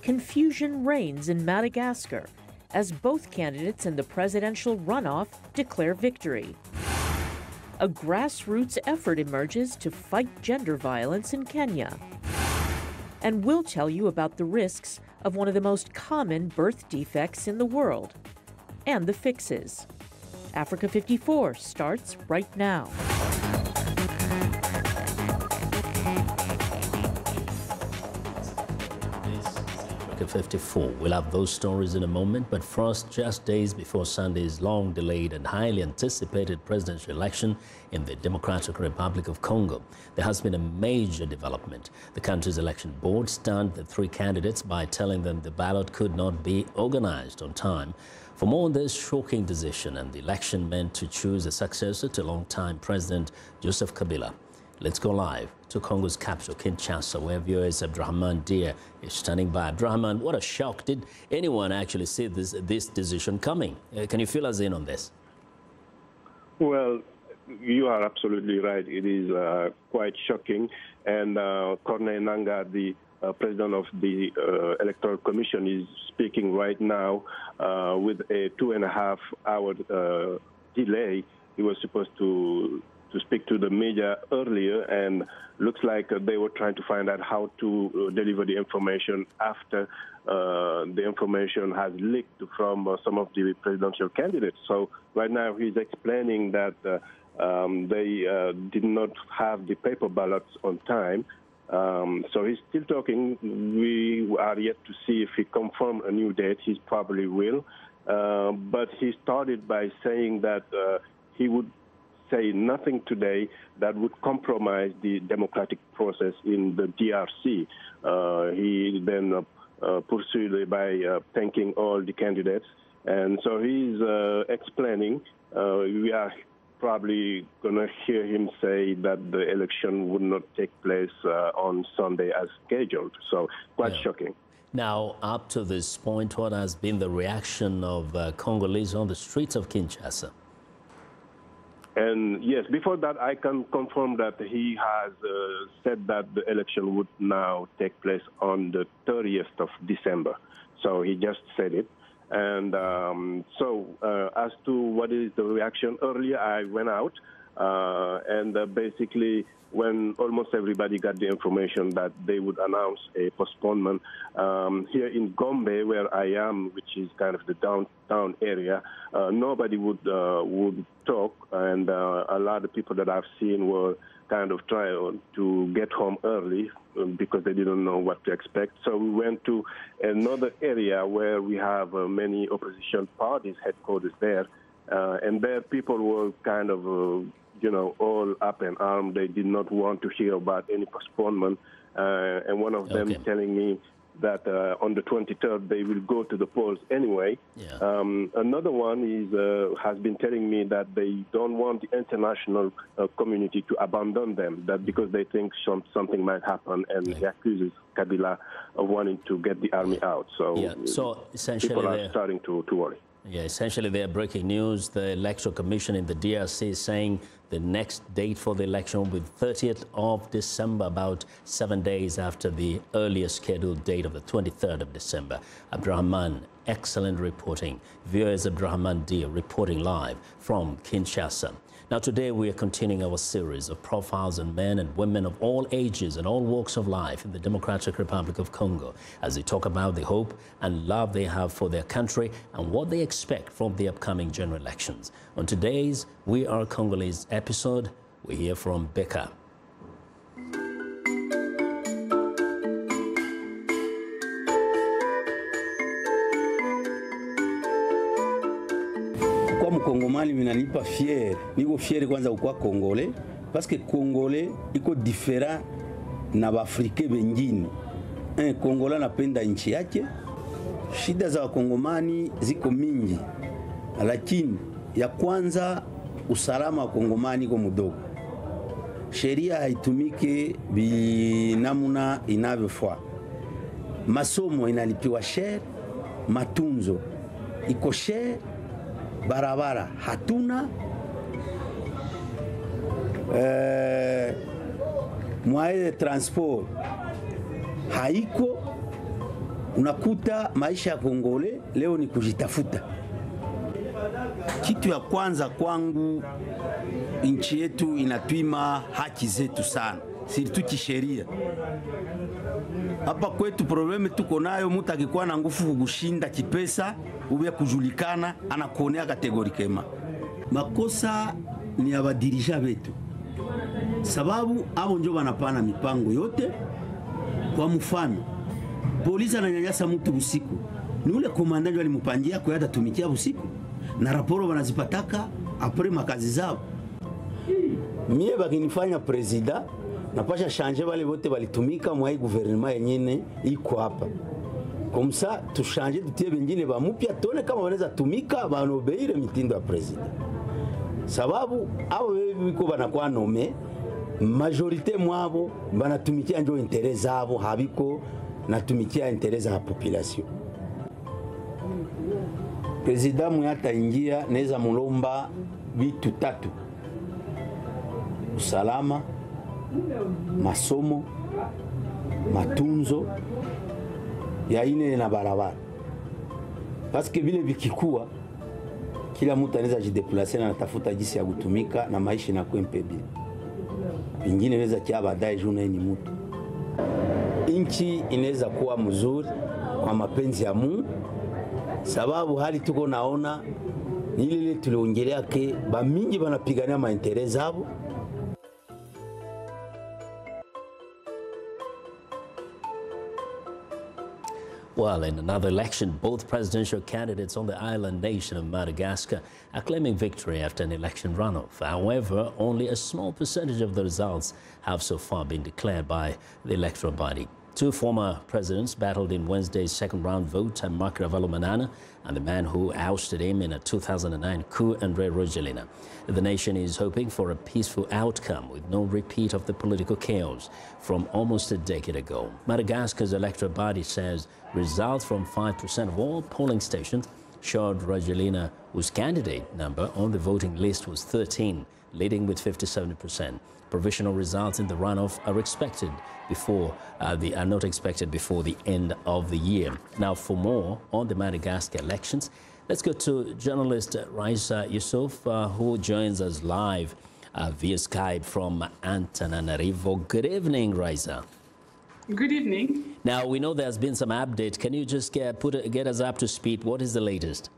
confusion reigns in Madagascar as both candidates in the presidential runoff declare victory. A grassroots effort emerges to fight gender violence in Kenya. And we'll tell you about the risks of one of the most common birth defects in the world and the fixes. Africa 54 starts right now. Africa 54. We'll have those stories in a moment, but first, just days before Sunday's long-delayed and highly anticipated presidential election in the Democratic Republic of Congo, there has been a major development. The country's election board stunned the three candidates by telling them the ballot could not be organized on time. For more on this shocking decision and the election meant to choose a successor to longtime President Joseph Kabila, let's go live to Congo's capital, Kinshasa, where viewers Abdurrahman Dia is standing by. Abdurrahman, what a shock. Did anyone actually see this decision coming? Can you fill us in on this? Well, you are absolutely right. It is quite shocking. And Corneille Nangaa, the president of the Electoral Commission, is speaking right now with a 2.5-hour delay. He was supposed to speak to the media earlier, and looks like they were trying to find out how to deliver the information after the information has leaked from some of the presidential candidates. So right now he's explaining that they did not have the paper ballots on time. So he's still talking. We are yet to see if he confirmed a new date. He probably will. But he started by saying that he would say nothing today that would compromise the democratic process in the DRC. He then pursued by thanking all the candidates. And so he's explaining. We are probably going to hear him say that the election would not take place on Sunday as scheduled. So quite shocking. Now, up to this point, what has been the reaction of Congolese on the streets of Kinshasa? And yes, before that, I can confirm that he has said that the election would now take place on the 30th of December. So he just said it. And as to what is the reaction, earlier I went out and basically when almost everybody got the information that they would announce a postponement. Here in Gombe, where I am, which is kind of the downtown area, nobody would talk, and a lot of people that I've seen were kind of trying to get home early because they didn't know what to expect. So we went to another area where we have many opposition parties headquarters there, and there people were kind of all up in arms. They did not want to hear about any postponement. And one of them telling me that on the 23rd they will go to the polls anyway. Yeah. Another one has been telling me that they don't want the international community to abandon them, that because they think something might happen, and he accuses Kabila of wanting to get the army out. So essentially people are starting to worry. Yeah, essentially they're breaking news. The Electoral Commission in the DRC is saying the next date for the election will be 30th of December, about 7 days after the earlier scheduled date of the 23rd of December. Abdurrahman, excellent reporting. Viewers, Abdurrahman Dia reporting live from Kinshasa. Now today we are continuing our series of profiles on men and women of all ages and all walks of life in the Democratic Republic of Congo as they talk about the hope and love they have for their country and what they expect from the upcoming general elections. On today's We Are Congolese episode, we hear from Beka. Kwa mkongomani minanipa fier. Niko fier kwanza kwa Congolais parce que Congolais iko different na Afrika bengine. Congolais anapenda nchi yake. Shida za wakongomani ziko mingi. Lakini ya kwanza usalama wa Kongomani iko mdogo. Sheria haitumike binamuna inavyofaa. Masomo inalipiwa share, matunzo iko share, barabara hatuna, moyen de transport haiko, Unakuta maisha ya Kongole leo ni kujitafuta. Kitu ya kwanza kwangu, nchi yetu inatwima haki zetu sana, sirtu kisheria. Hapa kwetu probleme tuko nayo, mtu akikuwa na nguvu kugushinda kipesa, ube kujulikana, anakuonea kategorikema. Makosa ni abadirija betu, sababu abo njo banapana mipango yote. Kwa mfano, polisi ananyanyasa mtu usiku, ni ule komandaji walimupangia kwa hata tumikia usiku, na raporo wanazipataka apre makazi zao. Mie bakinifanya presida, napasha shanje wale wote walitumika mwa hii guvernema yenyene iko hapa. Komsa tushanje tutie bengine ba mupya, tuone kama wanaweza tumika banobeire mitindo ya presida. Sababu abo biko banakuwa nome, majorite mwabo banatumikia njo interes zabo, habiko natumikia interes za population. Presida muyata ingia neza mulomba vitu tatu: usalama, masomo, matunzo ya ine na barabara. Paske vile vikikuwa, kila mtu anaweza jideplacer na natafuta jinsi ya kutumika na maisha na kuempebi. Vingine inaweza kia baadaye juna ni mtu. Inchi inaweza kuwa mzuri kwa mapenzi ya Mungu, sababu hali tuko naona ni ile tuliongelea ke ba mingi banapigania mainteres zabo. Well, in another election, both presidential candidates on the island nation of Madagascar are claiming victory after an election runoff. However, only a small percentage of the results have so far been declared by the electoral body. Two former presidents battled in Wednesday's second-round vote, Marc Ravalomanana and the man who ousted him in a 2009 coup, Andry Rajoelina. The nation is hoping for a peaceful outcome with no repeat of the political chaos from almost a decade ago. Madagascar's electoral body says results from 5% of all polling stations showed Rajoelina, whose candidate number on the voting list was 13, leading with 57%. Provisional results in the runoff are expected before not expected before the end of the year. Now, for more on the Madagascar elections, let's go to journalist Raisa Yusuf, who joins us live via Skype from Antananarivo. Good evening, Raisa. Good evening. Now, we know there's been some update. Can you just get us up to speed? What is the latest?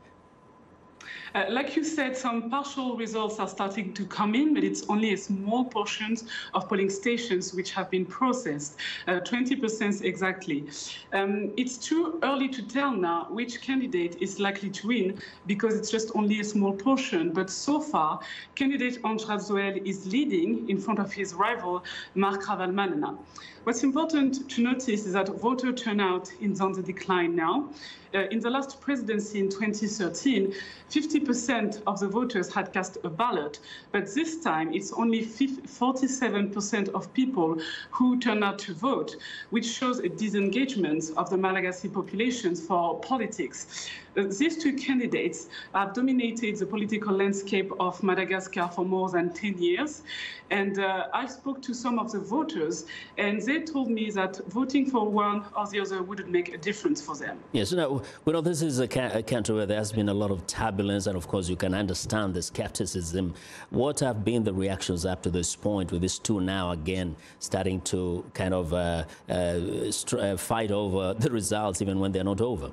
Like you said, some partial results are starting to come in, but it's only a small portion of polling stations which have been processed, 20% exactly. It's too early to tell now which candidate is likely to win because it's just only a small portion. But so far, candidate Andry Rajoelina is leading in front of his rival, Marc Ravalomanana. What's important to notice is that voter turnout is on the decline now. In the last presidency in 2013, 50% of the voters had cast a ballot, but this time it's only 47% of people who turn out to vote, which shows a disengagement of the Malagasy population for politics. These two candidates have dominated the political landscape of Madagascar for more than 10 years. And I spoke to some of the voters, and they told me that voting for one or the other wouldn't make a difference for them. Yes, no, we know this is a country where there has been a lot of turbulence, and of course you can understand the skepticism. What have been the reactions up to this point, with these two now again starting to kind of fight over the results even when they're not over?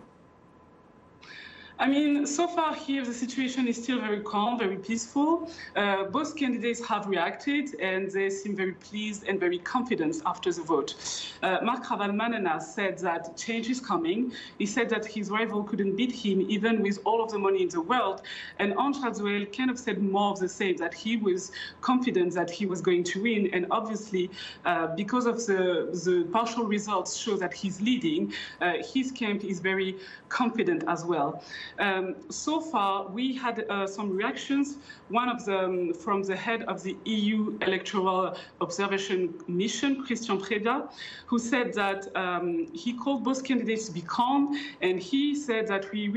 I mean, so far here, the situation is still very calm, very peaceful. Both candidates have reacted, and they seem very pleased and very confident after the vote. Marc Ravalomanana said that change is coming. He said that his rival couldn't beat him, even with all of the money in the world. And Andry Rajoelina kind of said more of the same, that he was confident that he was going to win. And obviously, because of the partial results show that he's leading, his camp is very confident as well. So far, we had some reactions. One of them from the head of the EU Electoral Observation Mission, Christian Preda, who said that he called both candidates to be calm, and he said that we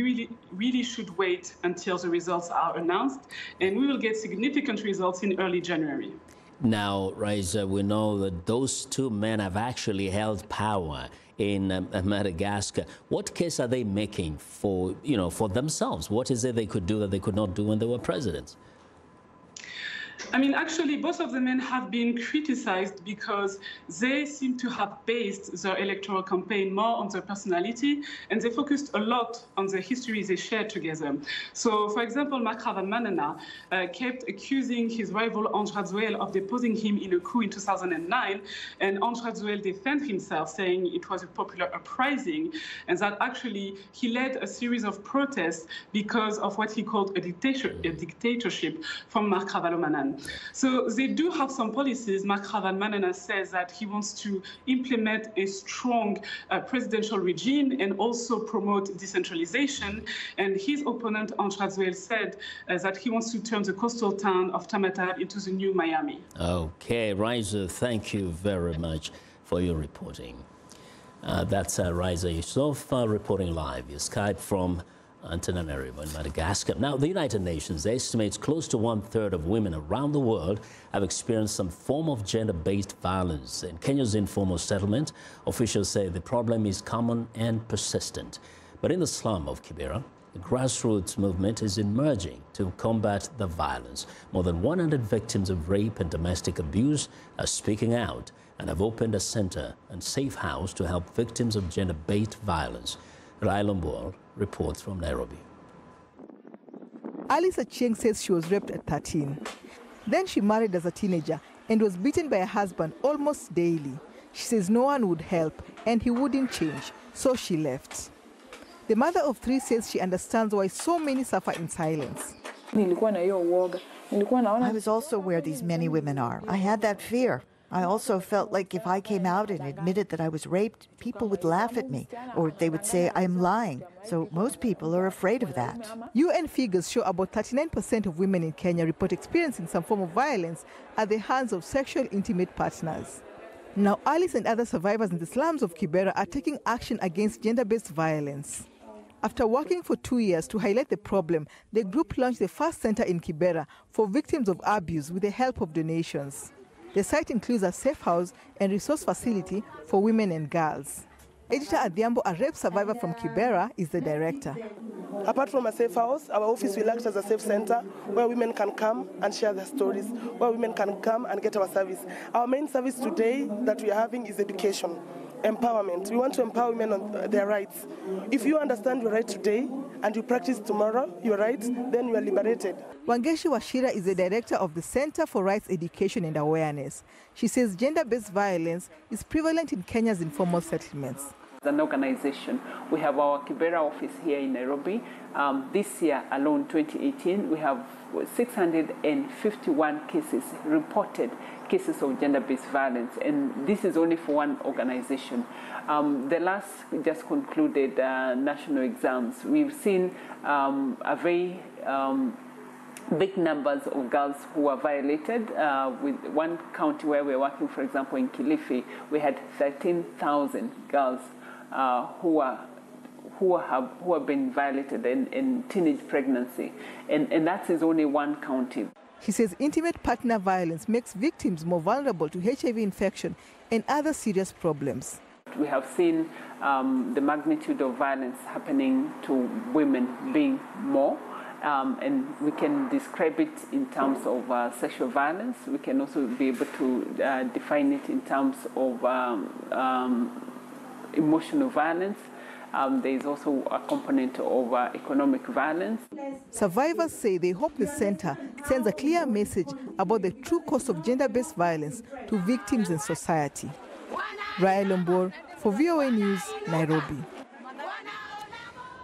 really should wait until the results are announced, and we will get significant results in early January. Now, Raisa, we know that those two men have actually held power in Madagascar. What case are they making for, for themselves? What is it they could do that they could not do when they were presidents? I mean, actually, both of the men have been criticized because they seem to have based their electoral campaign more on their personality, and they focused a lot on the history they shared together. So, for example, Marc Ravalomanana kept accusing his rival Ange Radzouel of deposing him in a coup in 2009, and Ange Radzouel defended himself, saying it was a popular uprising, and that actually he led a series of protests because of what he called a dictatorship from Marc Ravalomanana. So they do have some policies. Marc Ravalomanana says that he wants to implement a strong presidential regime and also promote decentralization. And his opponent, Ange Radzouel, said that he wants to turn the coastal town of Tamatave into the new Miami. Okay, Raisa, thank you very much for your reporting. That's Raisa Yusuf reporting live via Skype from Antananarivo in Madagascar. Now, the United Nations estimates close to 1/3 of women around the world have experienced some form of gender-based violence. In Kenya's informal settlement, officials say the problem is common and persistent. But in the slum of Kibera, the grassroots movement is emerging to combat the violence. More than 100 victims of rape and domestic abuse are speaking out and have opened a center and safe house to help victims of gender-based violence. Rai Lombor reports from Nairobi. Alice Achieng says she was raped at 13. Then she married as a teenager and was beaten by her husband almost daily. She says no one would help and he wouldn't change, so she left. The mother of 3 says she understands why so many suffer in silence. I was also where these many women are. I had that fear. I also felt like if I came out and admitted that I was raped, people would laugh at me, or they would say I'm lying. So most people are afraid of that. UN figures show about 39% of women in Kenya report experiencing some form of violence at the hands of sexual intimate partners. Now, Alice and other survivors in the slums of Kibera are taking action against gender-based violence. After working for 2 years to highlight the problem, the group launched the first center in Kibera for victims of abuse with the help of donations. The site includes a safe house and resource facility for women and girls. Editor Adhiambo, a rape survivor from Kibera, is the director. Apart from a safe house, our office will act as a safe center where women can come and share their stories, where women can come and get our service. Our main service today that we are having is education, empowerment. We want to empower women on their rights. If you understand your right today and you practice tomorrow your rights, then you are liberated. Wangeshi Washira is the director of the Center for Rights Education and Awareness. She says gender-based violence is prevalent in Kenya's informal settlements. As an organization, we have our Kibera office here in Nairobi. This year alone, 2018, we have 651 reported cases of gender-based violence, and this is only for one organization. The last just concluded national exams. We've seen a very big numbers of girls who are violated. With one county where we're working, for example, in Kilifi, we had 13,000 girls who have been violated in teenage pregnancy, and that is only one county. She says intimate partner violence makes victims more vulnerable to HIV infection and other serious problems. We have seen the magnitude of violence happening to women being more, and we can describe it in terms of sexual violence. We can also be able to define it in terms of emotional violence. There is also a component of economic violence. Survivors say they hope the center sends a clear message about the true cost of gender-based violence to victims in society. Rai Lombor for VOA News, Nairobi.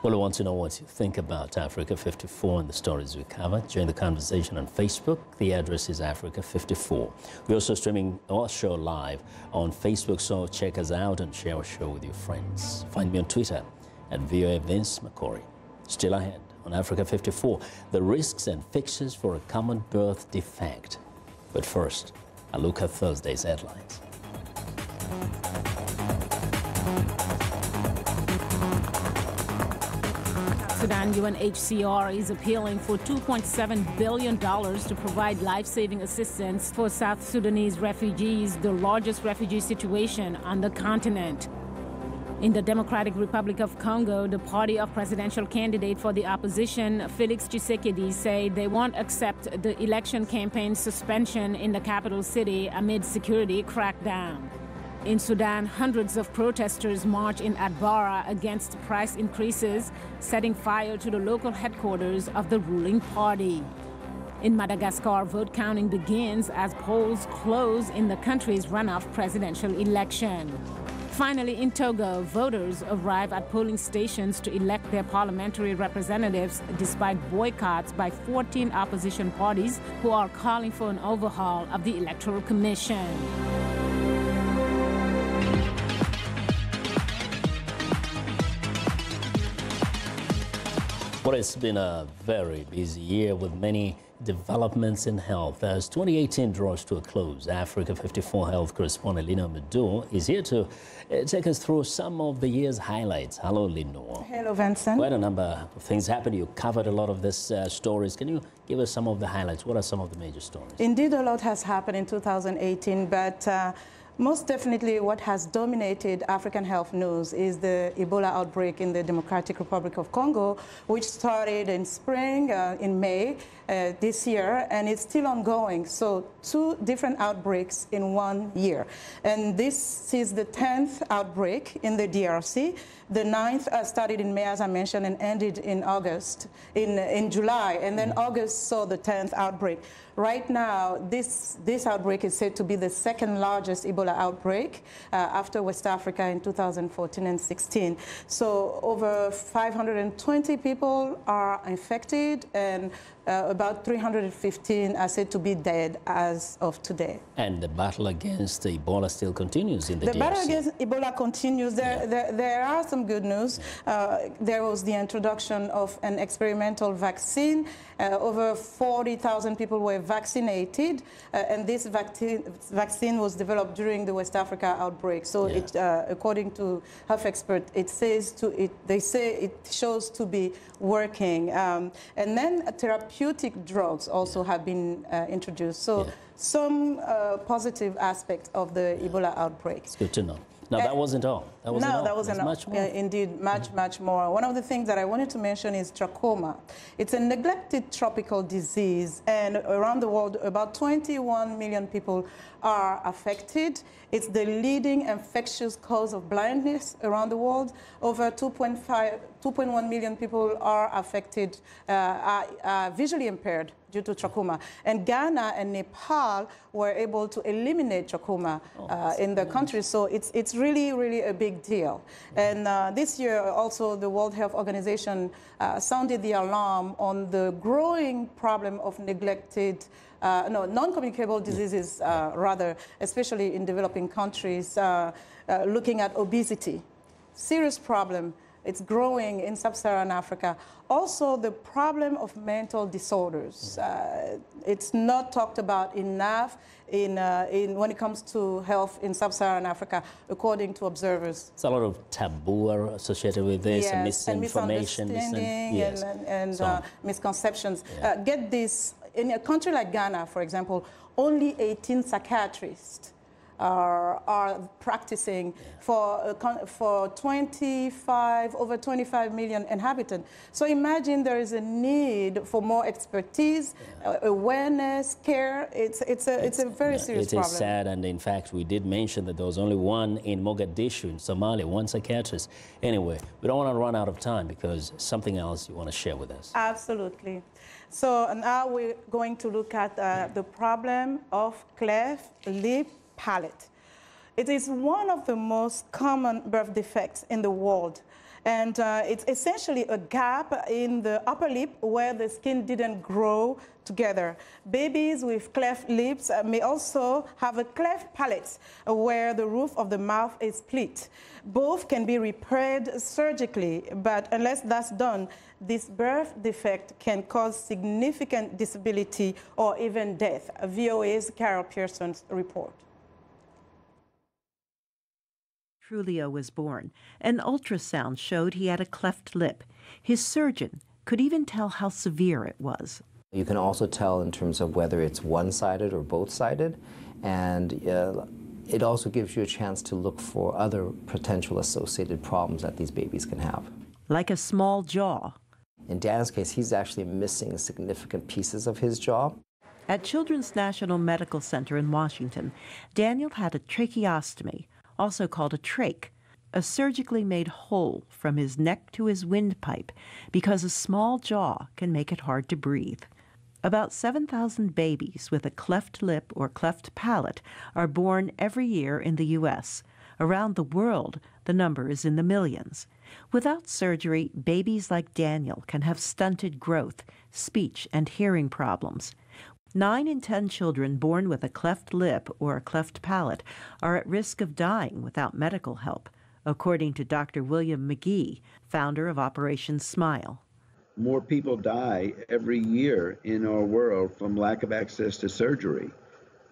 Well, we want to know what you think about Africa 54 and the stories we cover. Join the conversation on Facebook. The address is Africa 54. We're also streaming our show live on Facebook, so check us out and share our show with your friends. Find me on Twitter at VOA Vince McCory. Still ahead on Africa 54, the risks and fixes for a common birth defect. But first, a look at Thursday's headlines. Sudan, UNHCR is appealing for $2.7 billion to provide life-saving assistance for South Sudanese refugees, the largest refugee situation on the continent. In the Democratic Republic of Congo, the party of presidential candidate for the opposition, Felix Tshisekedi, say they won't accept the election campaign suspension in the capital city amid security crackdown. In Sudan, hundreds of protesters march in Atbara against price increases, setting fire to the local headquarters of the ruling party. In Madagascar, vote counting begins as polls close in the country's runoff presidential election. Finally, in Togo, voters arrive at polling stations to elect their parliamentary representatives despite boycotts by 14 opposition parties who are calling for an overhaul of the Electoral Commission. Well, it's been a very busy year with many developments in health. As 2018 draws to a close, Africa 54 health correspondent Lina Medour is here to take us through some of the year's highlights. Hello, Lina. Hello, Vincent. Quite a number of things happened. You covered a lot of these stories. Can you give us some of the highlights? What are some of the major stories? Indeed, a lot has happened in 2018, but most definitely what has dominated African health news is the Ebola outbreak in the Democratic Republic of Congo, which started in spring, in May this year, and it's still ongoing. So 2 different outbreaks in 1 year. And this is the 10th outbreak in the DRC. The 9th started in May, as I mentioned, and ended in August, in July. And then August saw the 10th outbreak. Right now, this outbreak is said to be the 2nd largest Ebola outbreak after West Africa in 2014 and 16. So over 520 people are infected, and about 315 are said to be dead as of today. And the battle against Ebola still continues in the DRC. The battle against Ebola continues. There are some good news. There was the introduction of an experimental vaccine. Over 40,000 people were vaccinated, and this vaccine was developed during the West Africa outbreak. So, according to health experts, they say it shows to be working. And then therapeutic drugs also have been introduced. So, some positive aspects of the Ebola outbreak. It's good to know. No, that wasn't all. That wasn't all. Much more. Indeed, much more. One of the things that I wanted to mention is trachoma. It's a neglected tropical disease, and around the world, about 21 million people are affected. It's the leading infectious cause of blindness around the world. Over 2.1 million people are affected, are visually impaired due to trachoma. And Ghana and Nepal were able to eliminate trachoma in the country. So it's really, really a big deal. And this year also the World Health Organization sounded the alarm on the growing problem of neglected non-communicable diseases, rather, especially in developing countries, looking at obesity. Serious problem. It's growing in sub-Saharan Africa. Also, the problem of mental disorders. It's not talked about enough when it comes to health in sub-Saharan Africa, according to observers. It's a lot of taboo associated with this, and misinformation, and misconceptions. Get this, in a country like Ghana, for example, only 18 psychiatrists are practicing for over 25 million inhabitants. So imagine there is a need for more expertise, awareness, care. It's a very serious problem. It is sad, and in fact, we did mention that there was only one in Mogadishu, in Somalia, one psychiatrist. Anyway, we don't want to run out of time because something else you want to share with us. Absolutely. So now we're going to look at the problem of cleft lip palate. It is one of the most common birth defects in the world. And it's essentially a gap in the upper lip where the skin didn't grow together. Babies with cleft lips may also have a cleft palate where the roof of the mouth is split. Both can be repaired surgically, but unless that's done, this birth defect can cause significant disability or even death. VOA's Carol Pearson's report. Trulio was born, an ultrasound showed he had a cleft lip. His surgeon could even tell how severe it was. You can also tell in terms of whether it's one-sided or both-sided, and it also gives you a chance to look for other potential associated problems that these babies can have. Like a small jaw. In Dan's case, he's actually missing significant pieces of his jaw. At Children's National Medical Center in Washington, Daniel had a tracheostomy, also called a trach, a surgically made hole from his neck to his windpipe because a small jaw can make it hard to breathe. About 7,000 babies with a cleft lip or cleft palate are born every year in the U.S. Around the world, the number is in the millions. Without surgery, babies like Daniel can have stunted growth, speech, and hearing problems. 9 in 10 children born with a cleft lip or a cleft palate are at risk of dying without medical help, according to Dr. William McGee, founder of Operation Smile. More people die every year in our world from lack of access to surgery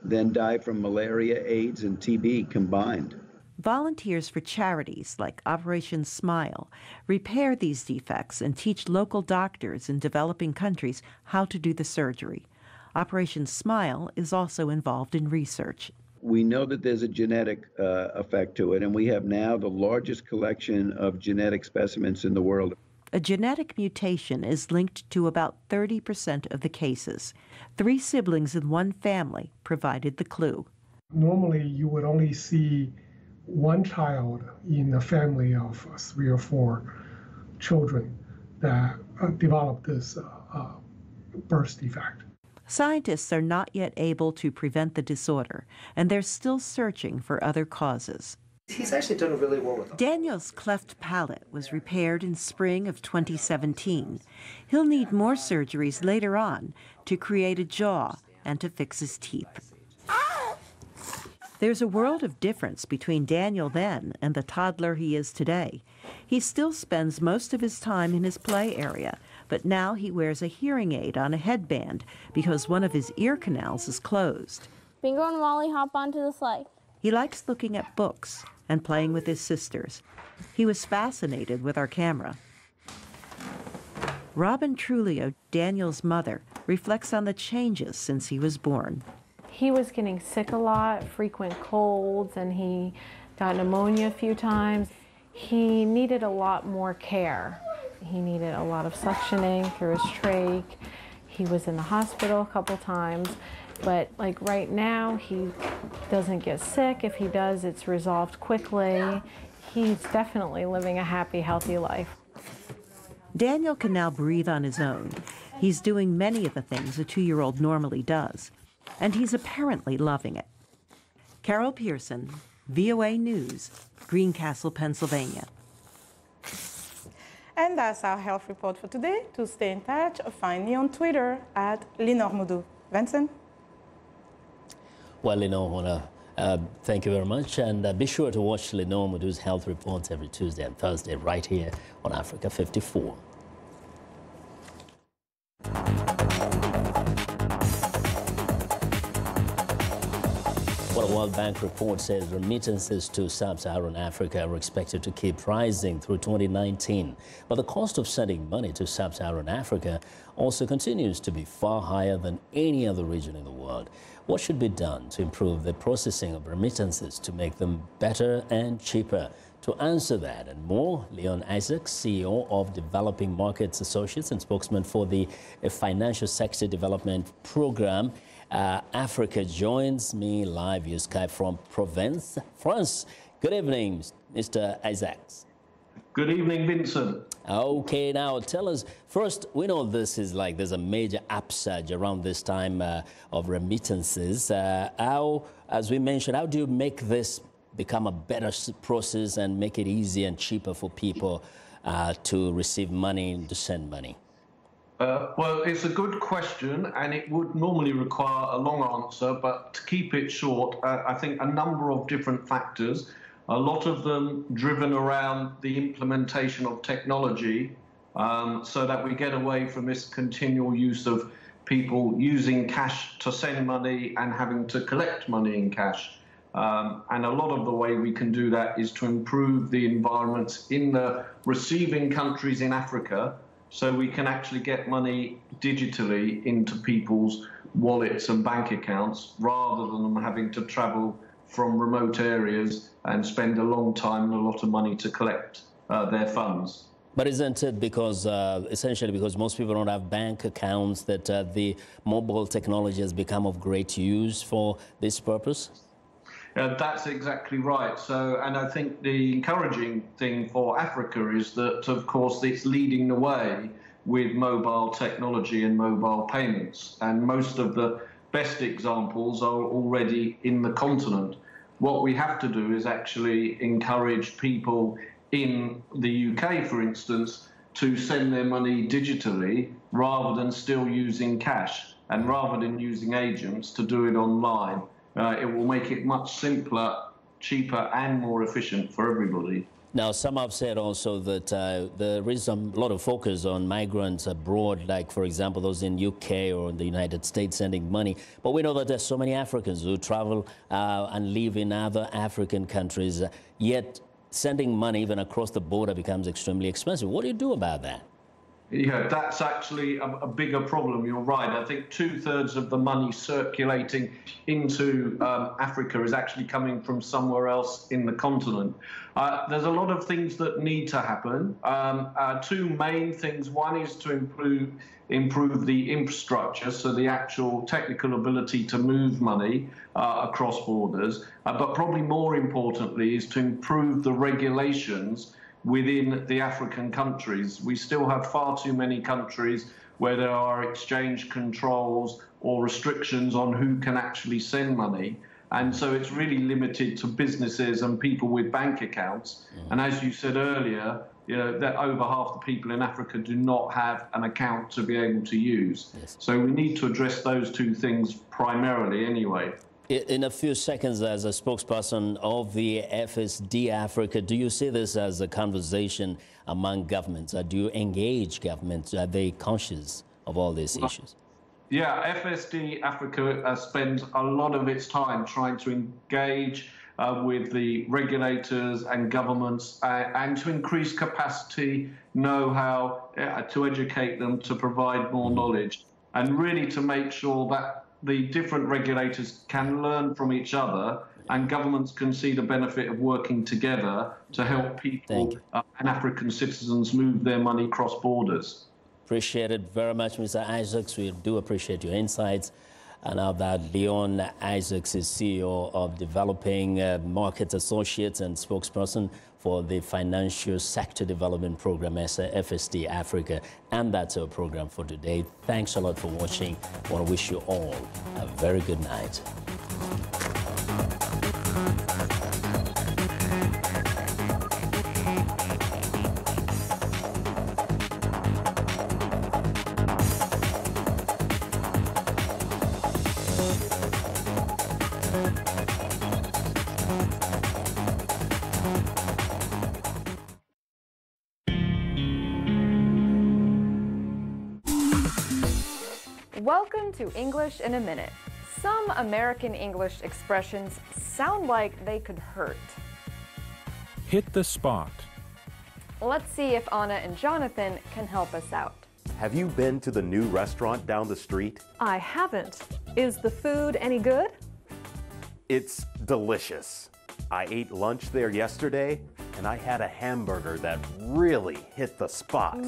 than die from malaria, AIDS, and TB combined. Volunteers for charities like Operation Smile repair these defects and teach local doctors in developing countries how to do the surgery. Operation Smile is also involved in research. We know that there's a genetic effect to it, and we have now the largest collection of genetic specimens in the world. A genetic mutation is linked to about 30% of the cases. 3 siblings in one family provided the clue. Normally, you would only see one child in a family of 3 or 4 children that develop this birth defect. Scientists are not yet able to prevent the disorder, and they're still searching for other causes. He's actually done really well with them. Daniel's cleft palate was repaired in spring of 2017. He'll need more surgeries later on to create a jaw and to fix his teeth. There's a world of difference between Daniel then and the toddler he is today. He still spends most of his time in his play area, but now he wears a hearing aid on a headband because one of his ear canals is closed. Bingo and Wally hop onto the sleigh. He likes looking at books and playing with his sisters. He was fascinated with our camera. Robin Trulio, Daniel's mother, reflects on the changes since he was born. He was getting sick a lot, frequent colds, and he got pneumonia a few times. He needed a lot more care. He needed a lot of suctioning through his trach. He was in the hospital a couple times. But like right now, he doesn't get sick. If he does, it's resolved quickly. He's definitely living a happy, healthy life. Daniel can now breathe on his own. He's doing many of the things a 2-year-old normally does, and he's apparently loving it. Carol Pearson, VOA News, Greencastle, Pennsylvania. And that's our health report for today. To stay in touch, find me on Twitter at Lenore Moudou. Vincent? Well, Lenore, thank you very much. And be sure to watch Lenore Moudou's health reports every Tuesday and Thursday right here on Africa 54. Well, a World Bank report says remittances to Sub-Saharan Africa are expected to keep rising through 2019. But the cost of sending money to Sub-Saharan Africa also continues to be far higher than any other region in the world. What should be done to improve the processing of remittances to make them better and cheaper? To answer that and more, Leon Isaacs, CEO of Developing Markets Associates and spokesman for the Financial Sector Development Program, Africa, joins me live via Skype from Provence, France. Good evening, Mr. Isaacs. Good evening, Vincent. Okay, now tell us, first, we know this is like there's a major upsurge around this time of remittances. How, as we mentioned, how do you make this become a better process and make it easier and cheaper for people to receive money and to send money? Well, it's a good question, and it would normally require a long answer, but to keep it short, I think a number of different factors, a lot of them driven around the implementation of technology, so that we get away from this continual use of people using cash to send money and having to collect money in cash. And a lot of the way we can do that is to improve the environments in the receiving countries in Africa, so we can actually get money digitally into people's wallets and bank accounts rather than them having to travel from remote areas and spend a long time and a lot of money to collect their funds. But isn't it because, essentially because most people don't have bank accounts, that the mobile technology has become of great use for this purpose? That's exactly right. So, and I think the encouraging thing for Africa is that, of course, it's leading the way with mobile technology and mobile payments. And most of the best examples are already in the continent. What we have to do is actually encourage people in the UK, for instance, to send their money digitally rather than still using cash, and rather than using agents to do it online. It will make it much simpler, cheaper, and more efficient for everybody. Now, some have said also that there is a lot of focus on migrants abroad, like, for example, those in UK or in the United States sending money. But we know that there's so many Africans who travel and live in other African countries, yet sending money even across the border becomes extremely expensive. What do you do about that? Yeah, that's actually a bigger problem. You're right. I think 2/3 of the money circulating into Africa is actually coming from somewhere else in the continent. There's a lot of things that need to happen. Two main things. One is to improve the infrastructure, so the actual technical ability to move money across borders. But probably more importantly is to improve the regulations within the African countries. We still have far too many countries where there are exchange controls or restrictions on who can actually send money. And so it's really limited to businesses and people with bank accounts. And as you said earlier, you know, that over half the people in Africa do not have an account to be able to use. Yes. So we need to address those two things primarily anyway. In a few seconds, as a spokesperson of the FSD Africa, do you see this as a conversation among governments? Do you engage governments? Are they conscious of all these issues? Yeah, FSD Africa spends a lot of its time trying to engage with the regulators and governments and to increase capacity, know-how, to educate them, to provide more knowledge, and really to make sure that the different regulators can learn from each other and governments can see the benefit of working together to help people and African citizens move their money cross borders. Appreciate it very much, Mr. Isaacs. We do appreciate your insights. And now that Leon Isaacs is CEO of Developing Markets Associates and spokesperson for the Financial Sector Development Program, FSD Africa. And that's our program for today. Thanks a lot for watching. I want to wish you all a very good night. Welcome to English in a Minute. Some American English expressions sound like they could hurt. Hit the spot. Let's see if Anna and Jonathan can help us out. Have you been to the new restaurant down the street? I haven't. Is the food any good? It's delicious. I ate lunch there yesterday, and I had a hamburger that really hit the spot.